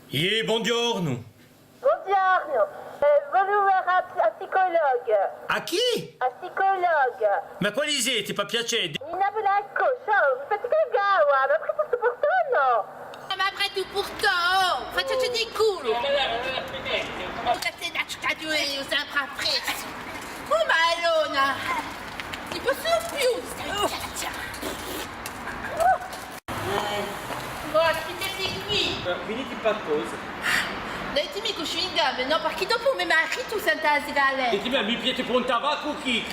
Buongiorno. Buongiorno, volevo un psychologue. A chi? Un psychologue. Ma quali siete, per piacere? Nina Blanco, ciao, fate cagare, ma perché sto portando? Ma après tout pourtant, facciate di culo! State da due sempre appresso! Come Alona? Ti posso più, stai Bon, aspettati qui! Finiti per cosa? Datemi che chewing gum, no? Perché dopo mi marito senza sgale. E ti mi piace per un tabacco qui?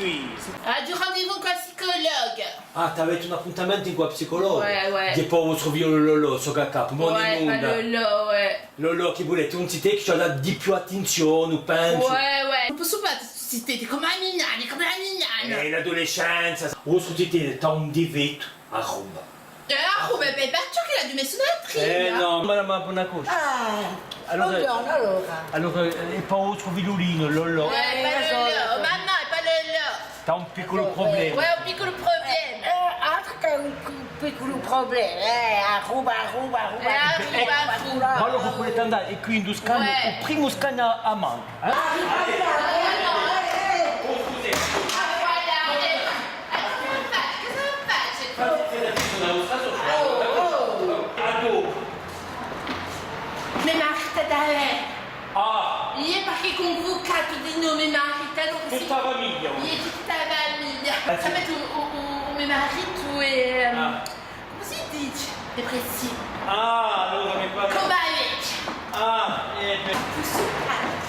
Ah, du rendez-vous con il psychologue. Ah, t'avete un appuntamento con la psicologa? Ouais. Che poi vostro via Lolo, so che capo, ma Ouais, non pas Lolo, ouais. Lolo, che volete, un site che ci dà di più attenzione, penso. Ouais. Non posso pas citer, come la mignana, come la mignana. L'adolescenza. Vostro site è un divetto a Roma. Come perciò che la dimessione è prima. No, ma una cosa. Buongiorno allora. Allora, è poi vostro vilolino, Lolo. Ouais, pas Lolo, mamma, pas Lolo. T'ha un piccolo problema. Ouais, un piccolo problème. Altro che un piccolo problema, a ruba. Ma allora volete andare e qui in Toscana, Ouais. il primo scana a mano. Mi marita da lei. Ah, Io perché convocato di nome marita, allora tutta la famiglia. Io tutta la famiglia. Sapete, un mio marito è... come si dice? Depressivo. Ah, allora mi parla. Come avete?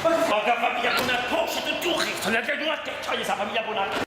Ma che famiglia buona, posso tutto il resto, la famiglia buona.